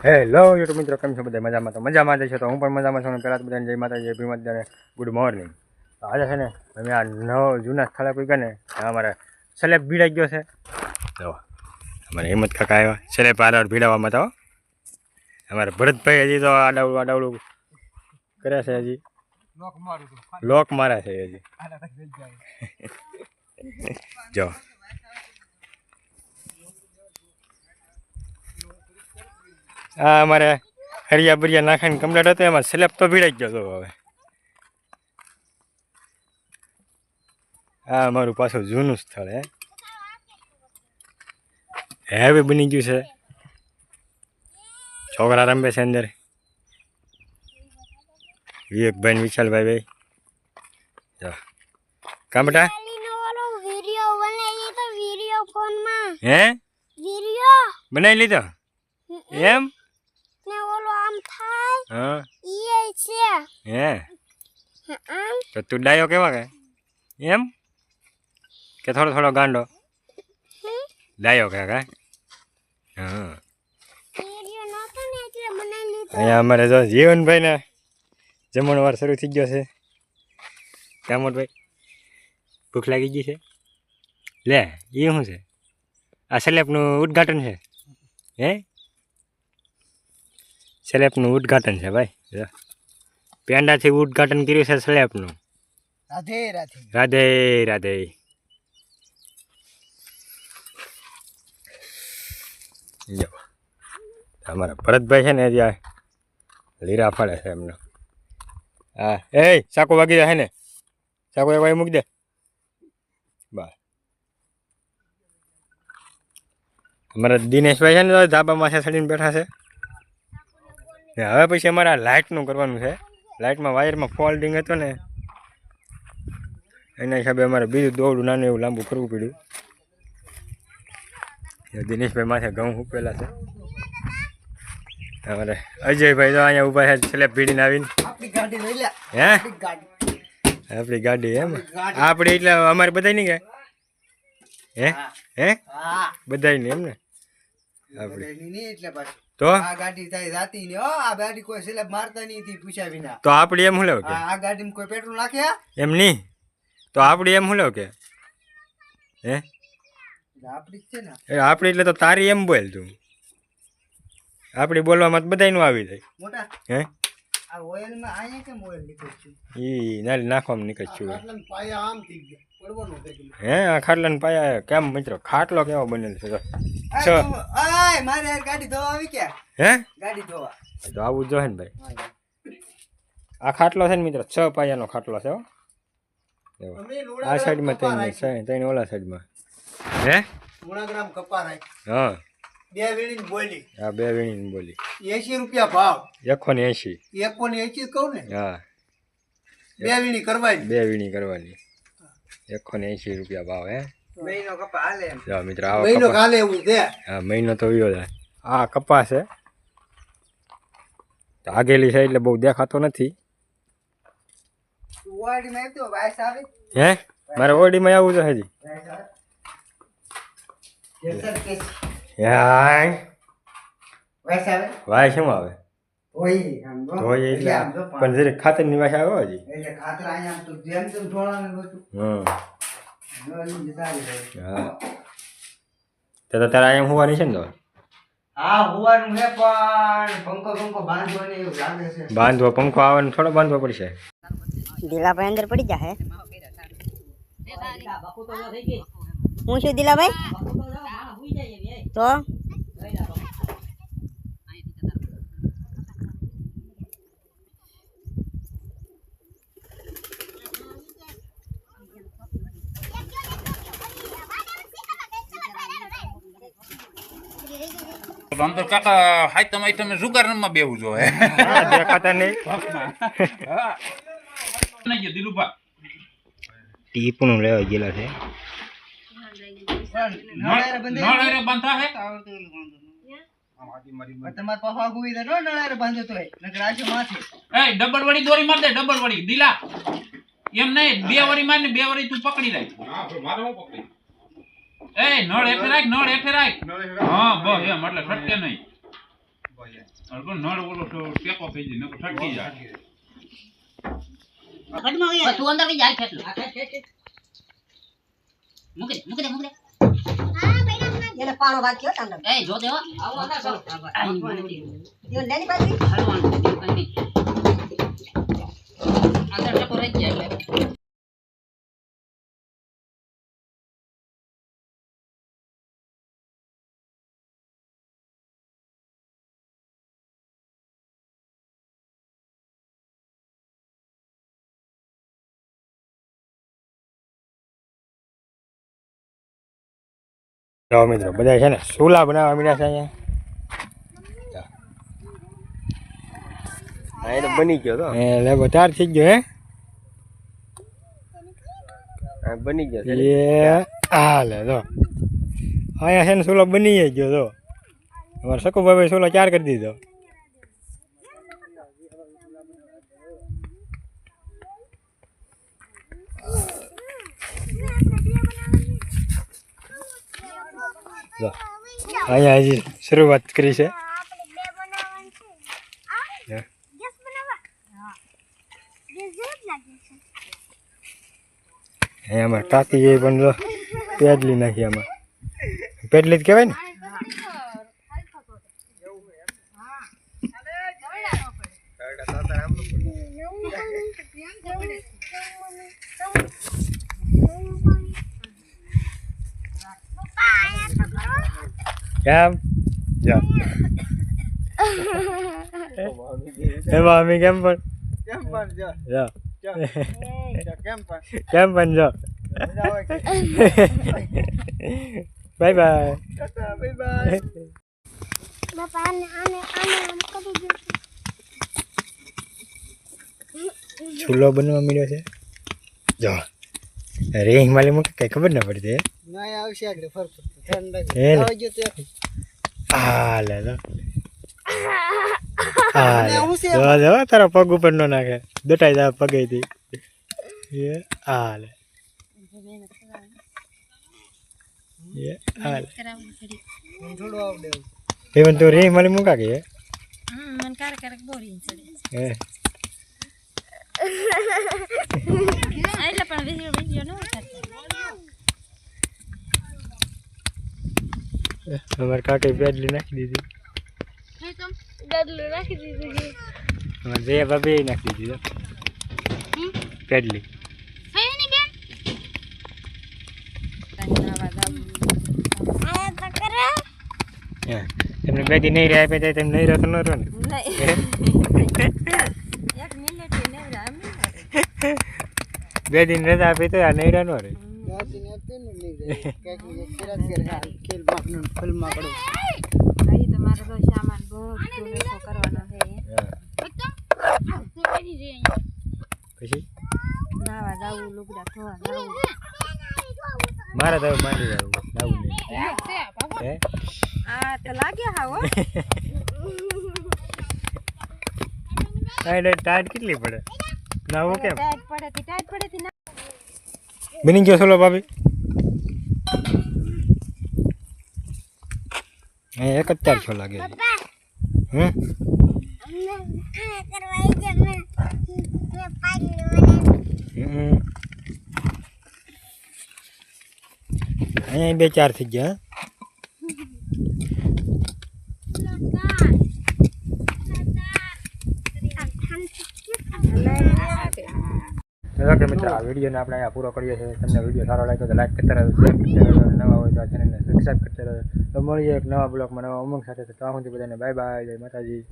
Hello YouTube મિત્રો, કેમ છો બધા? મજામાં? તો મજામાં જ છે. તો હું પણ મજામાં છું. પહેલાં તો બધાને જય માતાજી, જય ભીમ, બધાને ગુડ મોર્નિંગ. તો આજે છે ને અમે આ જૂના સ્થળે કોઈ ગયા ને અમારે સ્લેબ ભીડાઈ ગયો છે. તો અમારે હિંમત કાકા આવ્યા સ્લેબ આડા ભીડાવવામાં. તો અમારે ભરતભાઈ હજી તો આડાવડું કરે છે, હજી લોક મારે છે હજી. જો આ અમારે હરિયા બરિયા નાખાઈને કમ્પ્લીટ હતો, એમાં સ્લેબ તો ભીડાઈ ગયો હતો. હવે આ અમારું પાછું જૂનું સ્થળ હવે બની ગયું છે. છોકરા રમે છે અંદર, વિવેકભાઈ વિશાલભાઈ કામ બેટા હે બનાવી લીધો એમ? હા હે તો તું ડાયો કેવા કે એમ કે થોડો ગાંડો ડાયો કે હા? અહીંયા અમારે જો જીવનભાઈ ને જમણવાર શરૂ થઈ ગયો છે. કામોદભાઈ ભૂખ લાગી ગઈ છે? લે એ શું છે? આ સ્લેબનું ઉદ્ઘાટન છે હે? સ્લેબનું ઉદ્ઘાટન છે ભાઈ. પેંડાથી ઉદ્ઘાટન કર્યું છે સ્લેબનું. રાધે રાધે રાધે રાધે. જો અમારા ભરતભાઈ છે ને ત્યાં લીરા ફાડે છે એમનો. હા એ ચાકુ વાગી જાય ને, ચાકુ એક વાર મૂકી દે બસ. અમારા દિનેશભાઈ છે ને ધાબા માથે ચડીને બેઠા છે. હવે પછી અમારે લાઇટનું કરવાનું છે. લાઇટમાં વાયરમાં ફોલ્ડિંગ હતો ને એના હિસાબે અમારે બીજું દોડું નાનું એવું લાંબુ કરવું પડ્યું. દિનેશભાઈ માથે ઘઉં ઉપેલા છે. અમારે અજયભાઈ તો અહીંયા ઊભા છે સ્લેબ ભીડીને આવીને. હે આપણી ગાડી એમ? આપણી એટલે અમારે બધાય નહીં કે હે હે બધાય નહીં એમ ને? તો આ ગાડી થાય જાતી ને આ ગાડી કોઈ સ્લેબ મારતા નહીં થી પૂછ્યા વિના. તો આપડી એમ હું લેવ કે આ ગાડીમાં કોઈ પેટ્રોલ નાખ્યા એમ નહીં? તો આપડી એમ હું લેવ કે હે આપડી છે ને? આપડી એટલે તો તારી એમ બોલ તું. આપડી બોલવામાં બધાય નું આવી જાય મોટા. હે આ ઓઇલ માં આયા કેમ ઓઇલ નીકળ્યું? ઈ નાલી નાખવામાં નીકળ્યું. ખાટલાના પાયા આમ થઈ ગયા પડવાનો થઈ ગયો. હે આ ખાટલાના પાયા કેમ મિત્રો? ખાટલો કેવો બનેલો છે? મારે ગાડી ધોવા આવી ક્યાં? હે ગાડી ધોવા તો આવું જોઈએ ને ભાઈ. આ ખાટલો છે ને મિત્રો 6 પાયાનો ખાટલો છે. આ સાઈડમાં 3 ઓલા સાઈડમાં હે 3 ગ્રામ કપા રાખ. હા 2 વીણીની બોલી. હા 2 વીણીની બોલી. 80 રૂપિયા ભાવ. 180 કહું ને? હા 2 વીણી કરવાની. 2 વીણી કરવાની 180 રૂપિયા ભાવ. હે મહિનો કપા હાલે એમ. જો મિત્ર આવો મહિનો હાલે એવું છે. હા મહિનો તો વિયો જાય. આ કપા છે આગેલી છે એટલે બહુ દેખાતો નથી. ઓડીમાં આવતો વાયસ આવે હે? મારે ઓડીમાં આવું છે હજી. વાય શું આવે? પણ જરીક ખાતર ની વાસ આવે હજી. હા તો તારે અહીંયા હોવાની છે ને? તો હા હોવાનું છે પણ પંખો બાંધવાનો એવું લાગે છે. બાંધવો પંખો આવે થોડો બાંધવો પડશે. દિલાભાઈ અંદર પડી જા હે. હું છું દિલાભાઈ તો આમ તો કાકા હાઈ તમે જુગાર રમવા બેહું જો હે દેખાતા નહીં. નહીં દિલુભા ટીપણું લેવા ગયેલા છે. નળારે બંધા હે તમાર પાછા ગુઈ દે નળારે બાંધો તોય નકર આજો માથે. એ ડબલ વળી દોરી માર દે. ડબલ વળી દિલા એમ નહીં 2 વળી માર ને 2 વળી તું પકડી રાખ. હા મારે હું પકડી એ નળ હેઠે રાખ. હા બસ એમ એટલે છટકે નહીં. અરે નળ ઓલો ટેકો થઈ જાય નકર ઠટકી જાય બસ તું અંદર કઈ જાય ખેંચલો મૂકી દે એને પાણો વાગ્યો તમને એ જો દેવો આવો ના ચાલો યો લેની પાછી હલવાનું કંઈ અંદર ટકો રહી જાય એટલે તો મિત્રો બધા છે ને સુલા બનાવવા મીડ્યા છે અહીંયા તો બની ગયો તો એ લેબો તાર થઈ ગયો બની ગયો એ હાલે તો અહીંયા છે ને સુલો બની ગયો તો અમારે શકુભાઈ સુલો ચાર કરી દીધો અહીંયા હજી શરૂઆત કરી છે એમાં ટાંકી એ પણ પેડલી નાખી આમાં પેડલી જ કહેવાય ને કેમ જા એમાં અમે કેમ પણ જા કેમ પણ જો બાય બાય ચૂલો બનવા મળ્યો છે જો રેંગ માલી મૂકે કઈ ખબર ના પડતી હાલે તારા પગ ઉપર નો નાખે દટાઈ જાય પગેથી હાલે even તું રેંગ માલી મૂકા કે મને ક્યારેક બોરિંગ ચડે એટલે પણ વિડિયો ન ઉતારતા અમારે કાકે બેડલી નાખી દીધી અમારે જે બાબે નાખી દીધી બેડલી તમને બે દી નહીં રહ્યા આપે તો તમે નહીં રહેતો ન રહો ને બે દિન રજા આપી તો આ નહીં રહેવાનો રે પછી મારે તો માંડી જવું જવું નહીં આ તો લાગ્યા હાવો ટાઈટ કેટલી પડે ના હું કેમ ટાઈટ પડે બની ગયો સોલો ભાભી એક જ 400 લાગે અહીંયા 2-4 થઈ ગયા ઓકે મિત્રો આ વિડીયોને આપણે અહીંયા પૂરો કરીએ છીએ તમને વિડીયો સારો લાગ્યો તો લાઈક કરતા રહો શેર કરતા રહો નવા હોય તો આ ચેનલને સબસ્ક્રાઈબ કરતા રહો તો મળીએ એક નવા બ્લોગમાં નવા ઉમંગ સાથે તો ત્યાં સુધી બધાને બાય બાય જય માતાજી